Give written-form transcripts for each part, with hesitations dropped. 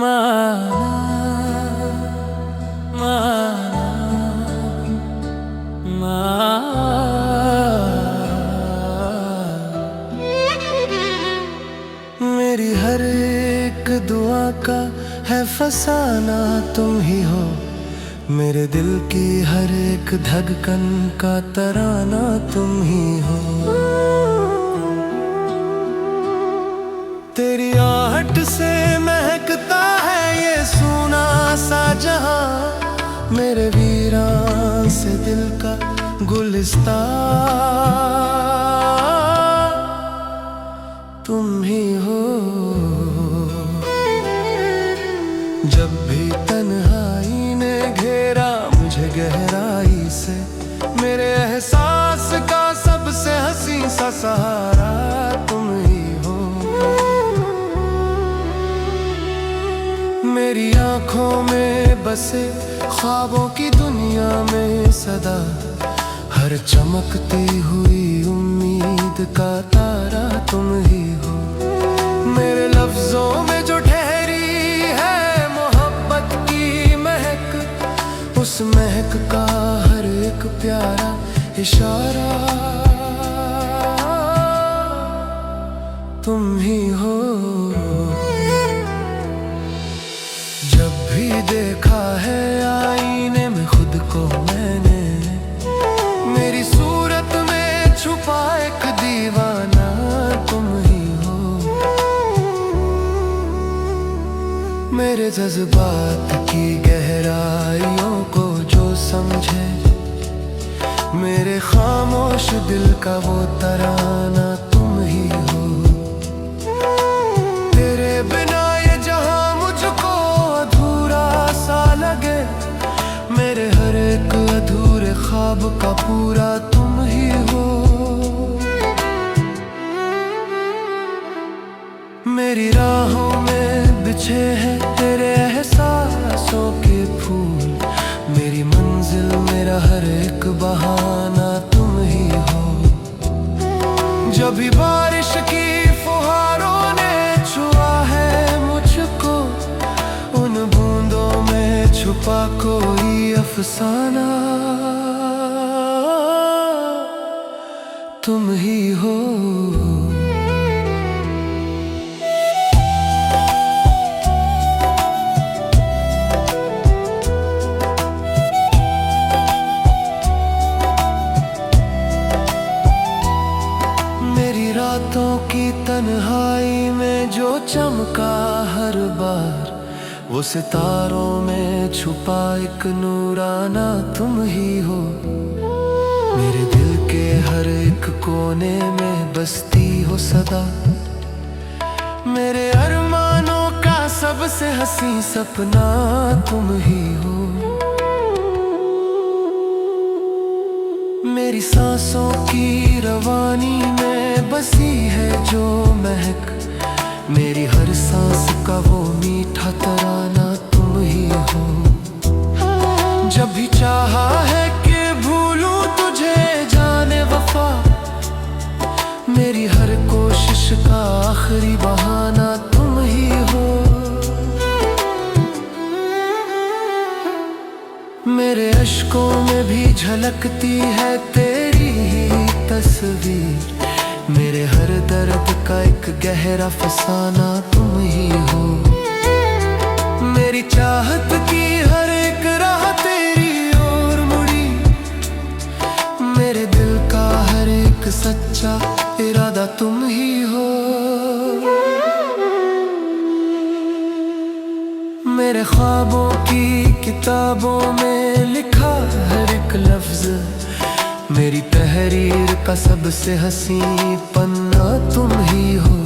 माना मेरी हर एक दुआ का है फसाना तुम ही हो, मेरे दिल की हर एक धड़कन का तराना तुम ही हो। तेरी आहट से महकता है ये सूना सा जहां, मेरे वीरान से दिल का गुलिस्तान तुम ही हो। जब भी तन्हाई ने घेरा मुझे गहराई से, मेरे एहसास का सबसे हंसी सा सहारा तुम ही हो। मेरी आंखों में बसे ख्वाबों की दुनिया में सदा, हर चमकती हुई उम्मीद का तारा तुम ही हो। मेरे लफ्जों में जो ठहरी है मोहब्बत की महक, उस महक का हर एक प्यारा इशारा तुम ही हो। जब भी देखा है आईने में खुद को मैंने, मेरी सूरत में छुपा एक दीवाना तुम ही हो। मेरे जज्बात की गहराइयों को जो समझे, मेरे खामोश दिल का वो तराना तुम ही हो। तेरे बिना ये जहां मुझको अधूरा सा लगे, मेरे हर एक अधूरे ख्वाब का पूरा तुम ही हो। मेरी राहों में बिछे हैं तेरे एहसासों के फूल, मेरी मंजिल मेरा हर एक बहाना तुम ही हो। जब भी बारिश की फुहारों ने छुआ है मुझको, उन बूंदों में छुपा कोई अफसाना तुम ही हो। रातों की तन्हाई में जो चमका हर बार, वो सितारों में छुपा एक नूराना तुम ही हो। मेरे दिल के हर एक कोने में बसती हो सदा, मेरे अरमानों का सबसे हंसी सपना तुम ही हो। मेरी सांसों की रवानी में बसी है जो महक, मेरी हर सांस का वो मीठा तराना तुम ही हो। जब भी चाहा है कि भूलूं तुझे जाने वफा, मेरी हर कोशिश का आखिरी बहाना तुम ही हो। मेरे अश्कों में भी झलकती है तेरी ही तस्वीर, मेरे हर दर्द का एक गहरा फसाना तुम ही हो। मेरी चाहत की हर एक राह तेरी ओर मुड़ी, मेरे दिल का हर एक सच्चा इरादा तुम ही हो। मेरे ख्वाबों की किताबों में लिखा हर एक लफ्ज, मेरी तहरीर का सबसे हंसी पन्ना तुम ही हो।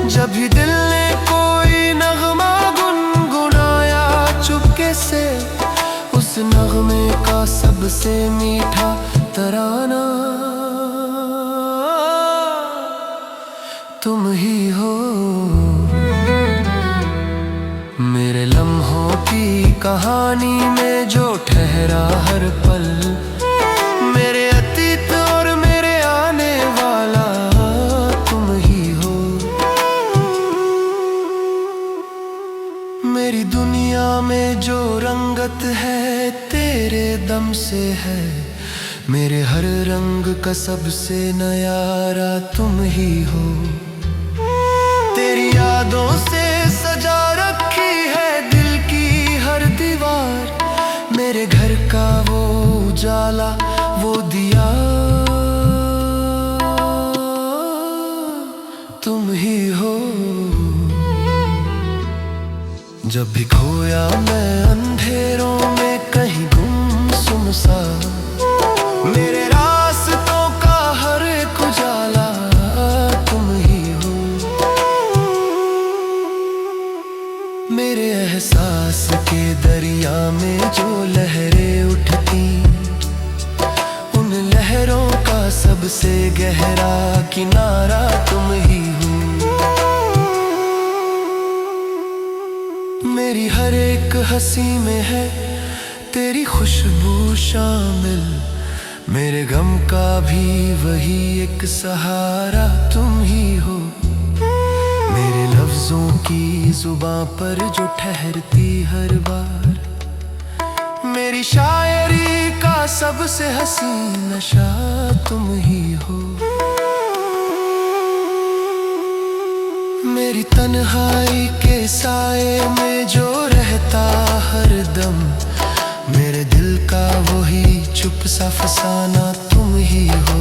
जब भी दिल ने कोई नगमा गुनगुनाया चुपके से, उस नगमे का सबसे मीठा तराना तुम ही हो। मेरे लम्हों की कहानी में जो ठहरा हर पल, मेरे अतीत और मेरे आने वाला तुम ही हो। मेरी दुनिया में जो रंगत है तेरे दम से है। मेरे हर रंग का सबसे नयारा तुम ही हो। तेरी यादों से सजा रखी है दिल की हर दीवार। मेरे घर का वो उजाला, वो दिया तुम ही हो। जब भी खोया मैं अंधेरों में कहीं गुमसुम सा, मेरे रास्तों का हर एक उजाला तुम ही हो। मेरे एहसास के दरिया में जो लहरें उठती, उन लहरों का सबसे गहरा किनारा तुम ही हो। मेरी हर एक हंसी में है तेरी खुशबू शामिल। मेरे गम का भी वही एक सहारा तुम ही हो। मेरे लफ्जों की जुबां पर जो ठहरती हर बार, मेरी शायरी का सबसे हसीन नशा तुम ही हो। मेरी तन्हाई के साए में जो रहता हर दम, मेरे दिल का वही चुप सा फसाना तुम ही हो।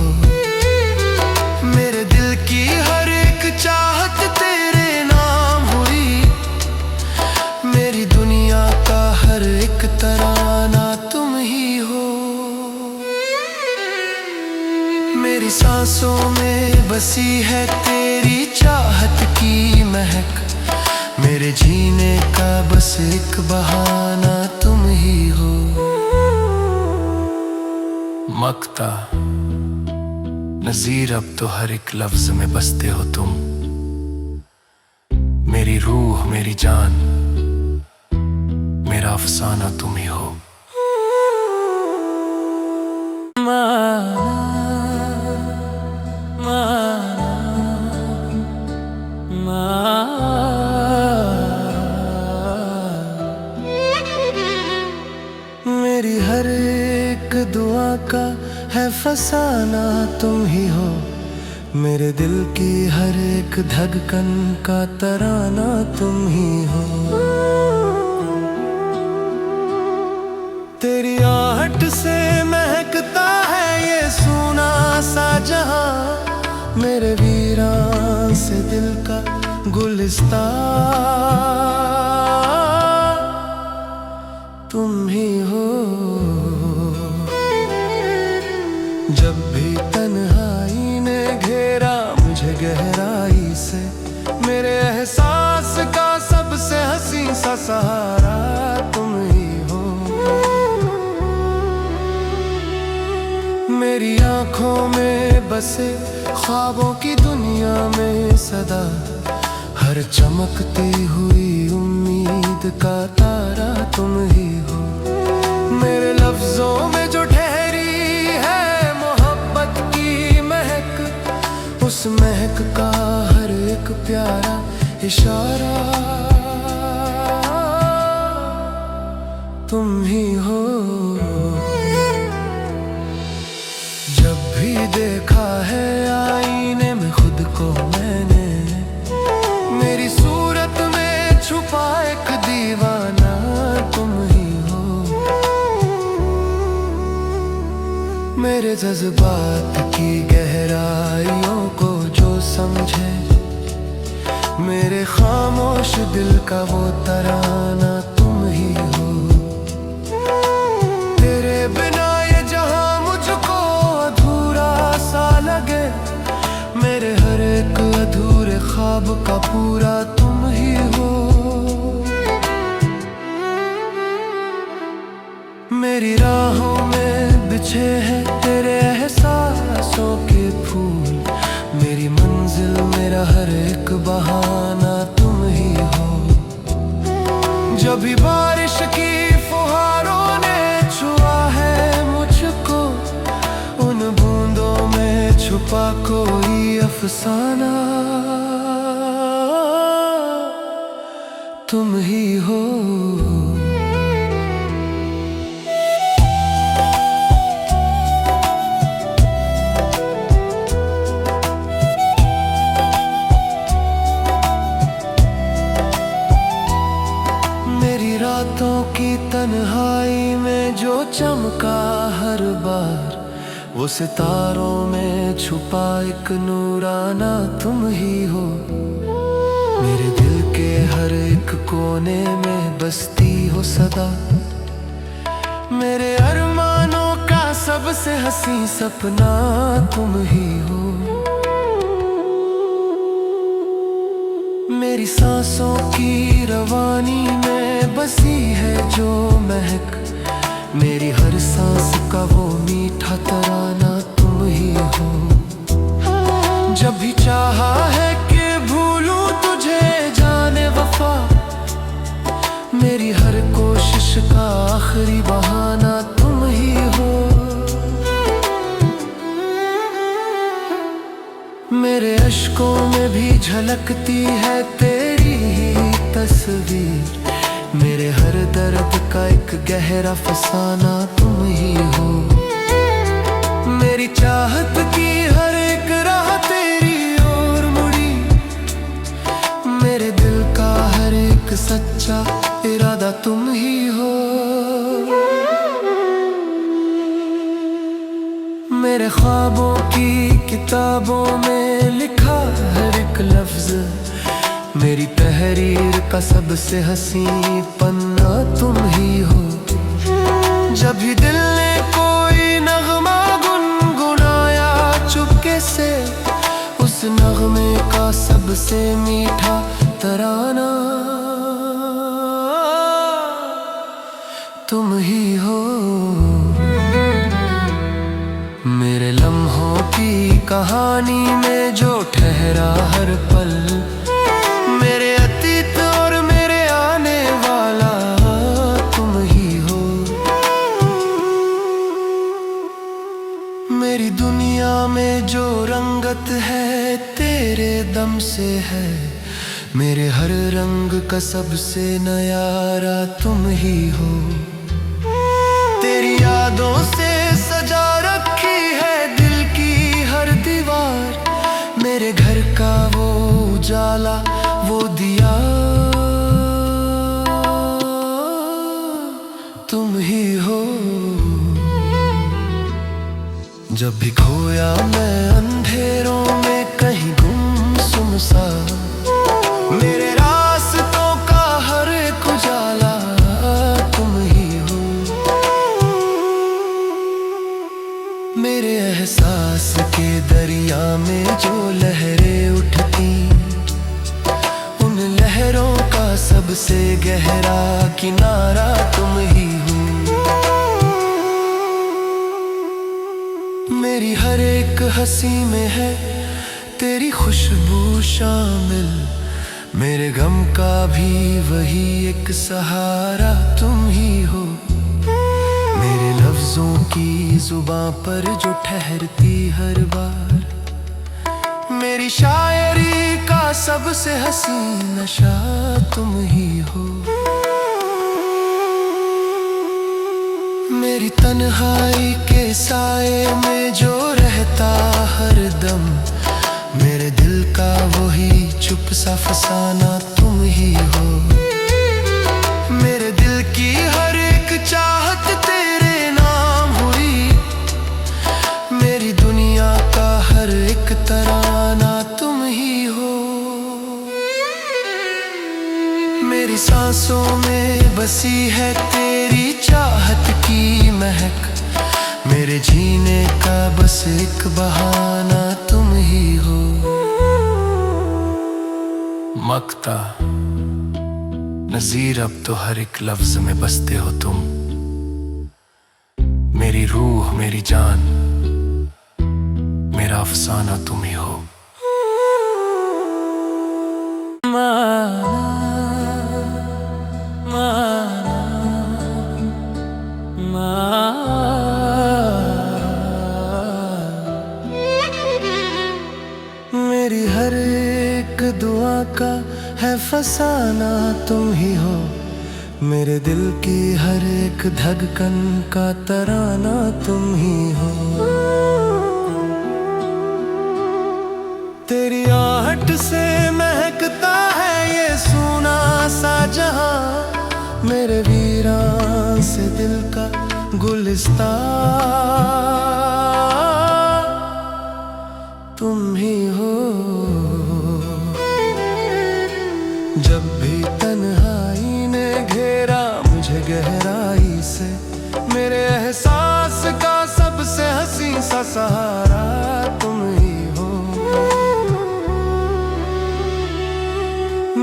मेरे दिल की हर एक चाहत तेरे नाम हुई। मेरी दुनिया का हर एक तराना तुम ही हो। मेरी सांसों में बसी है तेरी चाहत की महक। मेरे जीने का बस एक बहाना तुम ही हो। मक्ता नज़ीर अब तो हर एक लफ्ज में बसते हो तुम। मेरी रूह, मेरी जान, मेरा अफसाना तुम ही हो। मेरी हर एक दुआ का है फसाना तुम ही हो। मेरे दिल की हर एक धड़कन का तराना तुम ही हो। तेरी आहट से महकता है ये सूना सा जहां। मेरे वीरान से दिल का गुलिस्तान तुम ही हो। जब भी तन्हाई ने घेरा मुझे गहराई से, मेरे एहसास का सबसे हसीन सा सहारा तुम ही हो। मेरी आंखों में बसे ख्वाबों की दुनिया में सदा, हर चमकती हुई उम्मीद का तारा तुम ही हो। मेरे लफ्जों में जो ठहरी है मोहब्बत की महक, उस महक का हर एक प्यारा इशारा तुम ही हो। जब भी देखा है आईने में खुद को मैंने, मेरी सूरत में छुपा एक दीवाना तुम ही हो। मेरे जज्बात की गहराइयों को जो समझे, मेरे खामोश दिल का वो तराना तुम ही हो। तेरे बिना ये जहां मुझको अधूरा सा लगे, मेरे हर एक अधूरे ख्वाब का पूरा तुम ही हो। मेरी राहों में बिछे हैं तेरे एहसासों के फूल। मेरी मंजिल, मेरा हर एक बहाना तुम ही हो। जब भी बारिश की फुहारों ने छुआ है मुझको, उन बूंदों में छुपा कोई अफसाना तुम ही हो। मेरी रातों की तन्हाई में जो चमका हर बार, वो सितारों में छुपा एक नूराना तुम ही हो। मेरे दिल के हर एक कोने में बसती हो सदा, मेरे अरमानों का सबसे हंसी सपना तुम ही हो। मेरी सांसों की रवानी में बसी है जो महक, मेरी हर सांस का वो मीठा तराना तुम ही हो। जब भी चाहा है कि भूलूं तुझे जाने वफा, मेरी हर कोशिश का आखिरी बहाना तुम ही हो। मेरे अश्कों में भी झलकती है तेरी ही तस्वीर, मेरे हर दर्द का एक गहरा फसाना तुम ही हो। मेरी चाहत की हर एक राह तेरी ओर मुड़ी, मेरे दिल का हर एक सच्चा इरादा तुम ही हो। मेरे ख्वाबों की किताबों में लिखा हर एक लफ्ज, मेरी तहरीर का सबसे हंसी पन्ना तुम ही हो। जब भी दिल ने कोई नगमा गुनगुनाया चुपके से, उस नगमे का सबसे मीठा तराना तुम ही हो। मेरे लम्हों की कहानी में जो ठहरा हर पल, मेरे अतीत और मेरे आने वाला तुम ही हो। मेरी दुनिया में जो रंगत है तेरे दम से है, मेरे हर रंग का सबसे नयारा तुम ही हो। तेरी यादों से सजा रखी है दिल की हर दीवार, मेरे घर का वो उजाला वो दिया तुम ही हो। जब भी खोया मैं अंधेरों में कहीं गुमसुम सा, मेरे रास्तों का हर एक उजाला तुम ही हो। मेरे एहसास के दरिया में जो लहरें उठती, उन लहरों का सबसे गहरा किनारा तुम ही हो। मेरी हर एक हंसी में है तेरी खुशबू शामिल, मेरे गम का भी वही एक सहारा तुम ही हो। मेरे लफ्जों की जुबां पर जो ठहरती हर बार, मेरी शायरी का सबसे हसीन नशा तुम ही हो। मेरी तन्हाई के साए में जो रहता हर दम, मेरे दिल का वही चुप सा फसाना तुम ही हो। मेरे दिल की हर एक चाहत तेरे नाम हुई, मेरी दुनिया का हर एक तराना तुम ही हो। मेरी सांसों में बसी है तेरी चाहत की महक, मेरे जीने का बस एक बहाना तुम ही हो। मक्ता नज़ीर अब तो हर एक लफ्ज में बसते हो तुम, मेरी रूह मेरी जान मेरा अफसाना तुम ही हो। मेरी हर एक दुआ का है अफसाना तुम ही हो, मेरे दिल की हर एक धड़कन का तराना तुम ही हो। तेरी आहट से महकता है ये सूना सा जहां, मेरे वीरान से दिल का गुलिस्तान तुम ही हो। जब भी तन्हाई ने घेरा मुझे गहराई से, मेरे एहसास का सबसे हंसी सा सहारा तुम ही हो।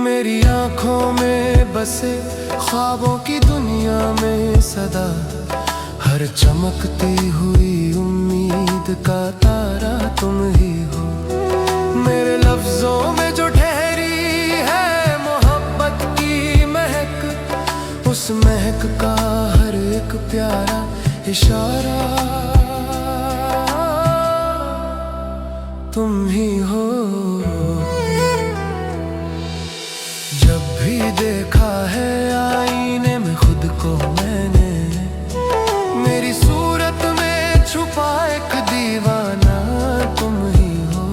मेरी आंखों में बसे ख्वाबों की दुनिया में सदा, हर चमकती हुई उम्मीद का तारा तुम ही हो। मेरे लफ्जों में जो ठहरी है मोहब्बत की महक, उस महक का हर एक प्यारा इशारा तुम ही हो। जब भी देखा है आईने में खुद को मैंने, मेरी सूरत में छुपा एक दीवाना तुम ही हो।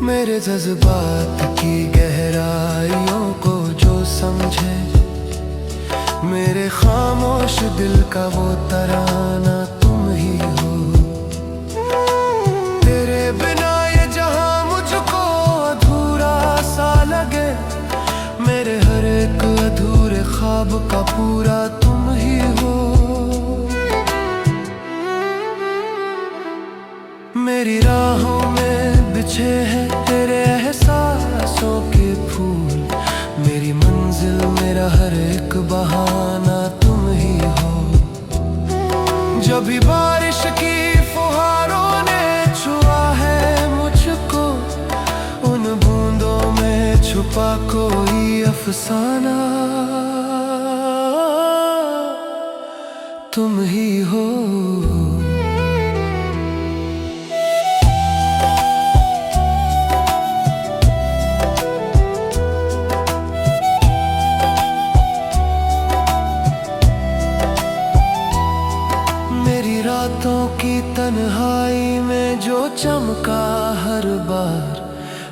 मेरे जज्बात की गहराइयों को जो समझे, मेरे खामोश दिल का वो तराना तुम ही हो। तेरे बिना ये जहां मुझको अधूरा सा लगे, मेरे हर एक अधूरे ख्वाब का पूरा तुम ही हो। मेरी राहों में बिछे हैं तेरे एहसासों के फूल, मेरी मंजिल मेरा हर एक बहाना तुम ही हो। जब भी बारिश की फुहारों ने छुआ है मुझको, उन बूंदों में छुपा कोई अफसाना तुम ही हो। मेरी रातों की तन्हाई में जो चमका हर बार,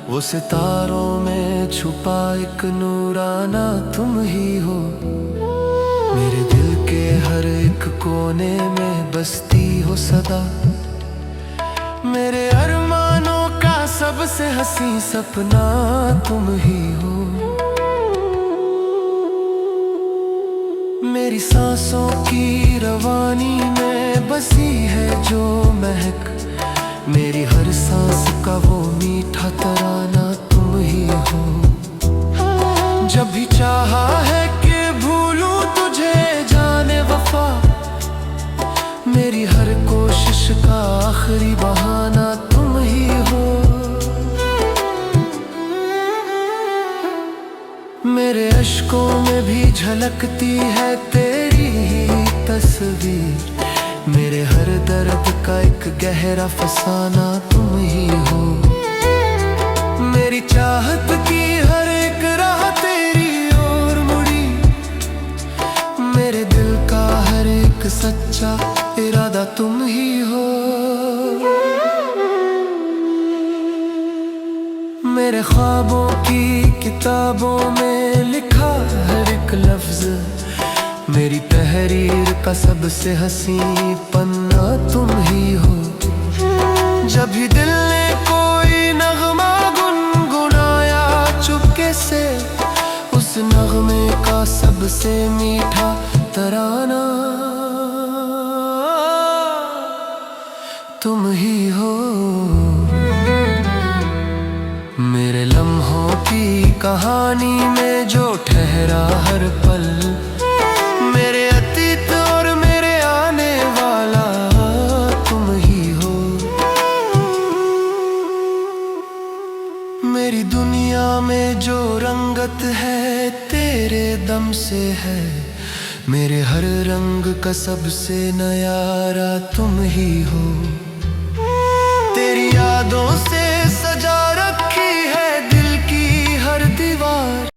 वो सितारों में छुपा एक नूराना तुम ही हो। मेरे दिल के हर एक कोने में बसती हो सदा, मेरे अरमानों का सबसे हंसी सपना तुम ही हो। मेरी सांसों की रवानी में बसी है जो महक, मेरी हर सांस का वो मीठा तराना तुम ही हो। जब भी चाहा है कि भूलूं तुझे जाने वफा, मेरी हर कोशिश का आखिरी बहाना तुम ही हो। मेरे अश्कों में भी झलकती है तेरी ही तस्वीर, मेरे हर दर्द का एक गहरा फसाना तुम ही हो। मेरी चाहत की हर एक राह तेरी ओर मुड़ी, मेरे दिल का हर एक सच्चा इरादा तुम ही हो। मेरे ख्वाबों की किताबों में लिखा हर एक लफ्ज, मेरी तहरीर का सबसे हंसी पन्ना तुम ही हो। जब भी दिल ने कोई नगमा गुनगुनाया चुपके से, उस नगमे का सबसे मीठा तराना तुम ही हो। मेरे लम्हों की कहानी में जो ठहरा हर पल, मेरे अतीत और मेरे आने वाला तुम ही हो। मेरी दुनिया में जो रंगत है तेरे दम से है, मेरे हर रंग का सबसे नयारा तुम ही हो। तेरी यादों से